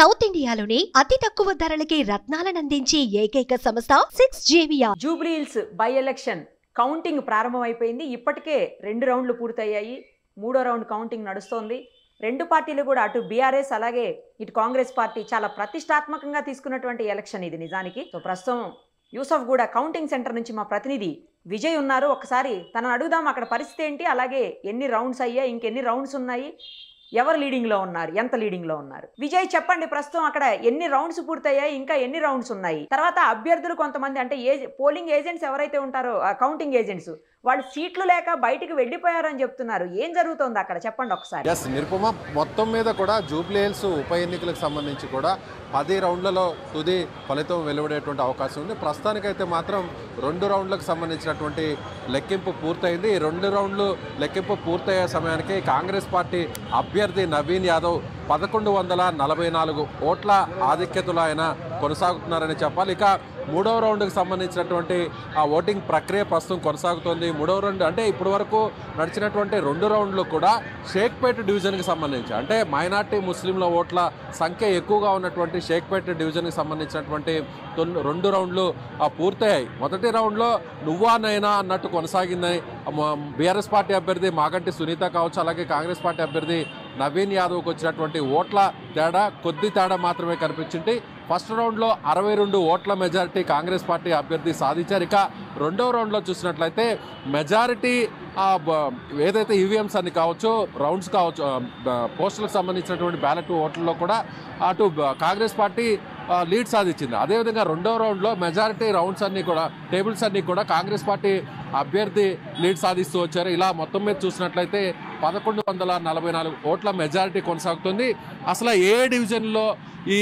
South ఇండియాలోనే అతి తక్కువ ధరలకి రత్నాలనందించే ఏకైక సంస్థ 6JVR. Jubilee Hills by election counting ప్రారంభమైపోయింది. ఇప్పటికే 2 రౌండ్లు పూర్తయ్యాయి. 3వ రౌండ్ కౌంటింగ్ నడుస్తోంది. రెండు పార్టీలు కూడా అటు బీఆర్ఎస్ అలాగే ఇటు కాంగ్రెస్ పార్టీ చాలా ప్రతిష్టాత్మకంగా తీసుకున్నటువంటి ఎలక్షన్ ఇది నిజానికి. సో ప్రస్తుతం యూసఫ్ కూడా కౌంటింగ్ సెంటర్ నుంచి మా ప్రతినిధి విజయ్ ఉన్నారు. ఒకసారి తనను అడుగుదాం అక్కడ పరిస్థితి ఏంటి, అలాగే ఎన్ని రౌండ్స్ అయ్యాయి, ఇంకెన్ని రౌండ్స్ ఉన్నాయి, ఎవరు లీడింగ్లో ఉన్నారు, ఎంత లీడింగ్లో ఉన్నారు. విజయ్ చెప్పండి, ప్రస్తుతం అక్కడ ఎన్ని రౌండ్స్ పూర్తయ్యాయి, ఇంకా ఎన్ని రౌండ్స్ ఉన్నాయి, తర్వాత అభ్యర్థులు కొంతమంది అంటే పోలింగ్ ఏజెంట్స్ ఎవరైతే ఉంటారో కౌంటింగ్ ఏజెంట్స్ వాళ్ళు సీట్లు లేక బయటికి వెళ్ళిపోయారని చెప్తున్నారు. ఏం జరుగుతోంది అక్కడ చెప్పండి ఒకసారి. ఎస్ నిరుపమ, మొత్తం మీద కూడా జూబ్లీ హిల్స్ ఉప ఎన్నికలకు సంబంధించి కూడా 10 రౌండ్లలో తుది ఫలితం వెలువడేటువంటి అవకాశం ఉంది. ప్రస్తుతానికైతే మాత్రం 2 రౌండ్లకు సంబంధించినటువంటి లెక్కింపు పూర్తయింది. ఈ 2 రౌండ్లు లెక్కింపు పూర్తయ్యే సమయానికి కాంగ్రెస్ పార్టీ అభ్యర్థి నవీన్ యాదవ్ 1144 ఓట్ల ఆధిక్యతలో ఆయన కొనసాగుతున్నారని చెప్పాలి. ఇక 3వ రౌండ్కి సంబంధించినటువంటి ఆ ఓటింగ్ ప్రక్రియ ప్రస్తుతం కొనసాగుతోంది. 3వ రౌండ్ అంటే ఇప్పటి వరకు నడిచినటువంటి 2 రౌండ్లు కూడా షేక్పేట్ డివిజన్కి సంబంధించి అంటే మైనార్టీ ముస్లింల ఓట్ల సంఖ్య ఎక్కువగా ఉన్నటువంటి షేక్పేట్ డివిజన్కి సంబంధించినటువంటి 2 రౌండ్లు పూర్తయ్యాయి. మొదటి రౌండ్లో నువ్వా నైనా అన్నట్టు కొనసాగిందని బీఆర్ఎస్ పార్టీ అభ్యర్థి మాగంటి సునీత కావచ్చు, అలాగే కాంగ్రెస్ పార్టీ అభ్యర్థి నవీన్ యాదవ్కి వచ్చినటువంటి ఓట్ల తేడా కొద్ది తేడా మాత్రమే కనిపించింది. ఫస్ట్ రౌండ్లో 62 ఓట్ల మెజారిటీ కాంగ్రెస్ పార్టీ అభ్యర్థి సాధించారు. ఇక 2వ రౌండ్లో చూసినట్లయితే మెజారిటీ ఏదైతే ఈవీఎంస్ అని కావచ్చు, రౌండ్స్ కావచ్చు, పోస్టులకు సంబంధించినటువంటి బ్యాలెట్ ఓట్లలో కూడా అటు కాంగ్రెస్ పార్టీ లీడ్ సాధించింది. అదేవిధంగా 2వ రౌండ్లో మెజారిటీ రౌండ్స్ అన్నీ కూడా టేబుల్స్ అన్నీ కూడా కాంగ్రెస్ పార్టీ అభ్యర్థి లీడ్ సాధిస్తూ వచ్చారు. ఇలా మొత్తం మీద చూసినట్లయితే 1144 ఓట్ల మెజారిటీ కొనసాగుతుంది. అసలు ఏ డివిజన్లో ఈ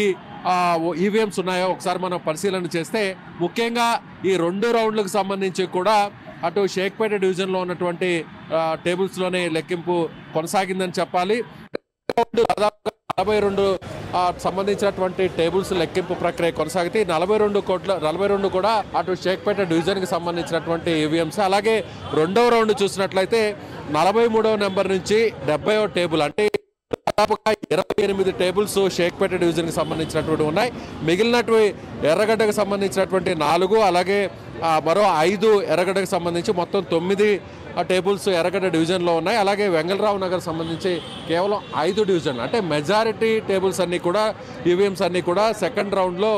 ఈవీఎంస్ ఉన్నాయో ఒకసారి మనం పరిశీలన చేస్తే ముఖ్యంగా ఈ 2 రౌండ్లకు సంబంధించి కూడా అటు షేక్పేట డివిజన్లో ఉన్నటువంటి టేబుల్స్లోనే లెక్కింపు కొనసాగిందని చెప్పాలి. దాదాపుగా 42 సంబంధించినటువంటి టేబుల్స్ లెక్కింపు ప్రక్రియ కొనసాగితే 42 కూడా అటు షేక్పేట డివిజన్కి సంబంధించినటువంటి ఈవీఎంస్. అలాగే 2వ రౌండ్ చూసినట్లయితే 43వ నెంబర్ నుంచి 70వ టేబుల్ అంటే దాదాపుగా 28 టేబుల్స్ షేక్పేట డివిజన్కి సంబంధించినటువంటి ఉన్నాయి. మిగిలినటువంటి ఎర్రగడ్డకు సంబంధించినటువంటి 4, అలాగే మరో 5 ఎర్రగడ్డకు సంబంధించి మొత్తం 9 టేబుల్స్ ఎర్రగడ్డ డివిజన్లో ఉన్నాయి. అలాగే వెంగళరావు నగర్ సంబంధించి కేవలం 5 డివిజన్లు అంటే మెజారిటీ టేబుల్స్ అన్నీ కూడా ఈవీఎంస్ అన్నీ కూడా సెకండ్ రౌండ్లో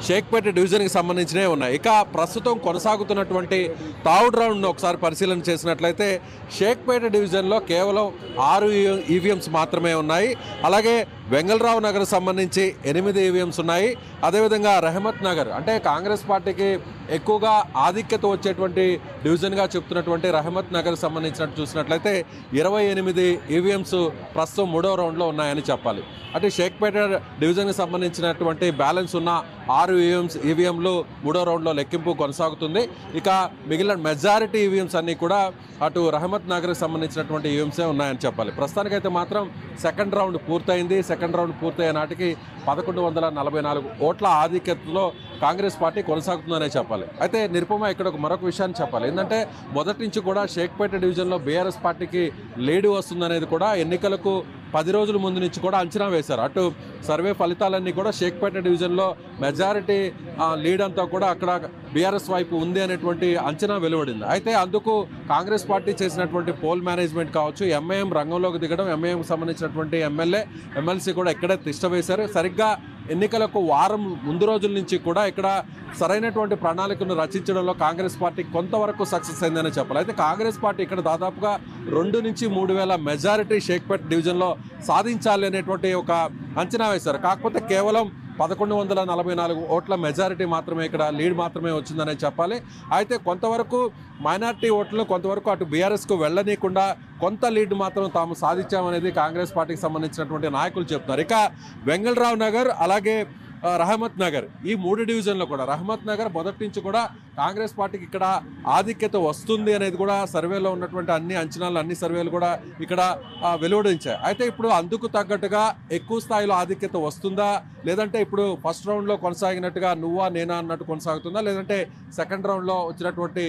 షేక్పేట డివిజన్కి సంబంధించినవి ఉన్నాయి. ఇక ప్రస్తుతం కొనసాగుతున్నటువంటి 3rd రౌండ్ను ఒకసారి పరిశీలన చేసినట్లయితే షేక్పేట డివిజన్లో కేవలం 6 ఈవీఎంస్ మాత్రమే ఉన్నాయి. అలాగే వెంగళరావు నగర్ సంబంధించి 8 ఈవీఎంస్ ఉన్నాయి. అదేవిధంగా రహమత్ నగర్ అంటే కాంగ్రెస్ పార్టీకి ఎక్కువగా ఆధిక్యత వచ్చేటువంటి డివిజన్గా చెప్తున్నటువంటి రహమత్ నగర్ సంబంధించినట్టు చూసినట్లయితే 28 ఈవీఎంస్ ప్రస్తుతం 3వ రౌండ్లో ఉన్నాయని చెప్పాలి. అంటే షేక్పేట డివిజన్కి సంబంధించినటువంటి బ్యాలెన్స్ ఉన్న 6 ఈవీఎంలు 3వ రౌండ్లో లెక్కింపు కొనసాగుతుంది. ఇక మిగిలిన మెజారిటీ ఈవీఎంస్ అన్నీ కూడా అటు రహమత్ నగర్కి సంబంధించినటువంటి ఈవీఎంసే ఉన్నాయని చెప్పాలి. ప్రస్తుతానికైతే మాత్రం సెకండ్ రౌండ్ పూర్తయింది. సెకండ్ రౌండ్ పూర్తయ్యే నాటికి 1144 ఓట్ల ఆధిక్యతలో కాంగ్రెస్ పార్టీ కొనసాగుతుందనే చెప్పాలి. అయితే నిరుపమ ఇక్కడ మరొక విషయాన్ని చెప్పాలి. ఏంటంటే మొదటి నుంచి కూడా షేక్పేట డివిజన్లో బీఆర్ఎస్ పార్టీకి లీడ్ వస్తుందనేది కూడా ఎన్నికలకు 10 రోజుల ముందు నుంచి కూడా అంచనా వేశారు. అటు సర్వే ఫలితాలన్నీ కూడా షేక్పేట డివిజన్లో మెజారిటీ లీడ్ అంతా కూడా అక్కడ బీఆర్ఎస్ వైపు ఉంది అనేటువంటి అంచనా వెలువడింది. అయితే అందుకు కాంగ్రెస్ పార్టీ చేసినటువంటి పోల్ మేనేజ్మెంట్ కావచ్చు, ఎంఐఎం రంగంలోకి దిగడం, ఎంఐఎంకి సంబంధించినటువంటి ఎమ్మెల్సీ కూడా ఇక్కడే తిష్ట వేశారు. సరిగ్గా ఎన్నికలకు వారం ముందు రోజుల నుంచి కూడా ఇక్కడ సరైనటువంటి ప్రణాళికను రచించడంలో కాంగ్రెస్ పార్టీ కొంతవరకు సక్సెస్ అయిందని చెప్పాలి. అయితే కాంగ్రెస్ పార్టీ ఇక్కడ దాదాపుగా 2 నుంచి 3 వేల మెజారిటీ షేక్పేట్ డివిజన్లో సాధించాలి అనేటువంటి ఒక అంచనా వేశారు. కాకపోతే కేవలం 1144 ఓట్ల మెజారిటీ మాత్రమే ఇక్కడ లీడ్ మాత్రమే వచ్చిందనే చెప్పాలి. అయితే కొంతవరకు మైనార్టీ ఓట్లు కొంతవరకు అటు బీఆర్ఎస్కు వెళ్ళనీయకుండా కొంత లీడ్ మాత్రం తాము సాధించామనేది కాంగ్రెస్ పార్టీకి సంబంధించినటువంటి నాయకులు చెప్తున్నారు. ఇక వెంగళరావు నగర్ అలాగే రహమత్ నగర్, ఈ 3 డివిజన్లో కూడా రహమత్ నగర్ మొదటి నుంచి కూడా కాంగ్రెస్ పార్టీకి ఇక్కడ ఆధిక్యత వస్తుంది అనేది కూడా సర్వేలో ఉన్నటువంటి అన్ని అంచనాలు, అన్ని సర్వేలు కూడా ఇక్కడ వెలువడించాయి. అయితే ఇప్పుడు అందుకు తగ్గట్టుగా ఎక్కువ స్థాయిలో ఆధిక్యత వస్తుందా, లేదంటే ఇప్పుడు ఫస్ట్ రౌండ్లో కొనసాగినట్టుగా నువ్వా నేనా అన్నట్టు కొనసాగుతుందా, లేదంటే సెకండ్ రౌండ్లో వచ్చినటువంటి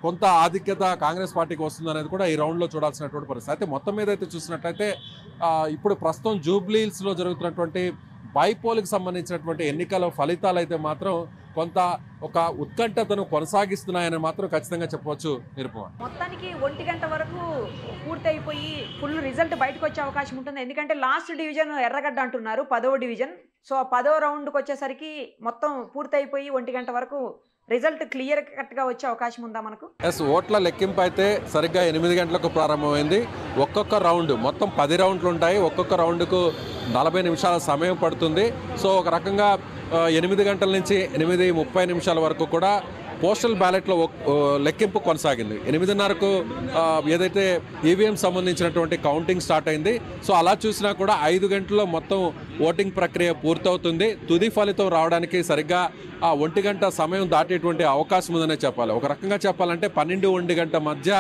కొంత ఆధిక్యత కాంగ్రెస్ పార్టీకి వస్తుంది అనేది కూడా ఈ రౌండ్లో చూడాల్సినటువంటి పరిస్థితి. అయితే మొత్తం మీద అయితే చూసినట్లయితే ఇప్పుడు ప్రస్తుతం జూబ్లీ హిల్స్లో జరుగుతున్నటువంటి బైపోల్కి సంబంధించినటువంటి ఎన్నికల ఫలితాలు అయితే మాత్రం కొంత ఒక ఉత్కంఠతను కొనసాగిస్తున్నాయని మాత్రం ఖచ్చితంగా చెప్పవచ్చు. నిరుపమ, మొత్తానికి 1 గంట వరకు పూర్తయిపోయి ఫుల్ రిజల్ట్ బయటకు వచ్చే అవకాశం ఉంటుంది. ఎందుకంటే లాస్ట్ డివిజన్ ఎర్రగడ్డ అంటున్నారు, 10వ డివిజన్. సో 10వ రౌండ్కి వచ్చేసరికి మొత్తం పూర్తయిపోయి 1 గంట వరకు రిజల్ట్ క్లియర్ కట్గా వచ్చే అవకాశం ఉందా మనకు? ఓట్ల లెక్కింపు అయితే సరిగ్గా 8 గంటలకు ప్రారంభమైంది. ఒక్కొక్క రౌండ్ మొత్తం 10 రౌండ్లు ఉంటాయి. ఒక్కొక్క రౌండ్కు 40 నిమిషాల సమయం పడుతుంది. సో ఒక రకంగా 8 గంటల నుంచి 8:30 వరకు కూడా పోస్టల్ బ్యాలెట్లో లెక్కింపు కొనసాగింది. 8:30కు ఏదైతే ఈవీఎం సంబంధించినటువంటి కౌంటింగ్ స్టార్ట్ అయింది. సో అలా చూసినా కూడా 5 గంటల్లో మొత్తం ఓటింగ్ ప్రక్రియ పూర్తవుతుంది. తుది ఫలితం రావడానికి సరిగ్గా 1 గంట సమయం దాటేటువంటి అవకాశం ఉందనే చెప్పాలి. ఒక రకంగా చెప్పాలంటే 12-1 గంట మధ్య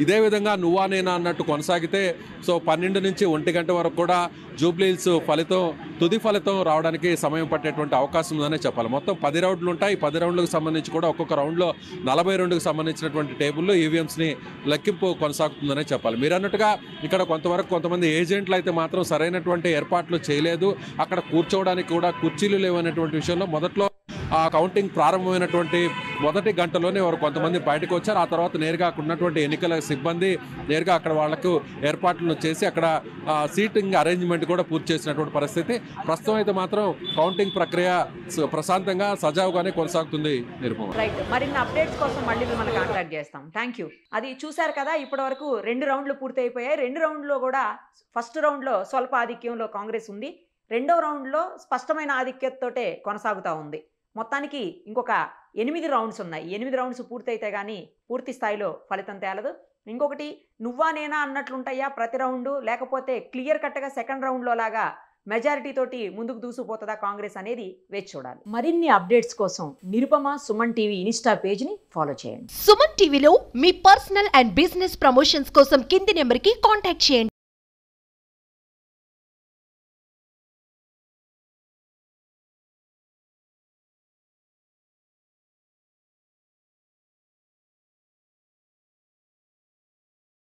ఇదే విధంగా నువ్వా నేనా అన్నట్టు కొనసాగితే సో 12 నుంచి 1 గంట వరకు కూడా జూబ్లీ హిల్స్ తుది ఫలితం రావడానికి సమయం పట్టేటువంటి అవకాశం ఉందనే చెప్పాలి. మొత్తం 10 రౌండ్లు ఉంటాయి. 10 రౌండ్లకు సంబంధించి కూడా ఒక్కొక్క రౌండ్లో 42కు సంబంధించినటువంటి టేబుల్లో ఈవీఎంస్ని లెక్కింపు కొనసాగుతుందనే చెప్పాలి. మీరు అన్నట్టుగా ఇక్కడ కొంతమంది ఏజెంట్లు అయితే మాత్రం సరైనటువంటి ఏర్పాట్లు చేయలేదు. అక్కడ కూర్చోవడానికి కూడా కుర్చీలు లేవనేటువంటి విషయంలో మొదట్లో కౌంటింగ్ ప్రారంభమైనటువంటి మొదటి గంటలోనే వారు కొంతమంది బయటకు వచ్చారు. ఆ తర్వాత నేరుగా అక్కడ ఉన్నటువంటి ఎన్నికల సిబ్బంది నేరుగా అక్కడ వాళ్లకు ఏర్పాట్లను చేసి అక్కడ సీటింగ్ అరేంజ్మెంట్ కూడా పూర్తి చేసినటువంటి పరిస్థితి. ప్రస్తుతం అయితే మాత్రం కౌంటింగ్ ప్రక్రియ ప్రశాంతంగా సజావుగానే కొనసాగుతుంది. నిరుపమ, రైట్. మరిన్ని అప్డేట్స్ కోసం మళ్ళీ మిమ్మల్ని కాంటాక్ట్ చేస్తాం. Thank you. అది చూశారు కదా, ఇప్పటి వరకు 2 రౌండ్లు పూర్తయిపోయాయి. 2 రౌండ్లో కూడా ఫస్ట్ రౌండ్లో స్వల్ప ఆధిక్యంలో కాంగ్రెస్ ఉంది. 2వ రౌండ్లో స్పష్టమైన ఆధిక్యతతోటే కొనసాగుతూ ఉంది. మొత్తానికి ఇంకొక 8 రౌండ్స్ ఉన్నాయి. 8 రౌండ్స్ పూర్తయితే కానీ పూర్తి స్థాయిలో ఫలితం తేలదు. ఇంకొకటి నువ్వా నేనా అన్నట్లుంటాయా ప్రతి రౌండు, లేకపోతే క్లియర్ కట్గా సెకండ్ రౌండ్లో లాగా మెజారిటీ తోటి ముందుకు దూసుకుపోతుందా కాంగ్రెస్ అనేది వేచి చూడాలి. మరిన్ని అప్డేట్స్ కోసం నిరుపమ సుమన్ టీవీ ఇన్స్టా పేజ్ని ఫాలో చేయండి. సుమన్ టీవీలో మీ పర్సనల్ అండ్ బిజినెస్ ప్రమోషన్స్ కోసం కింది నెంబర్కి కాంటాక్ట్ చేయండి.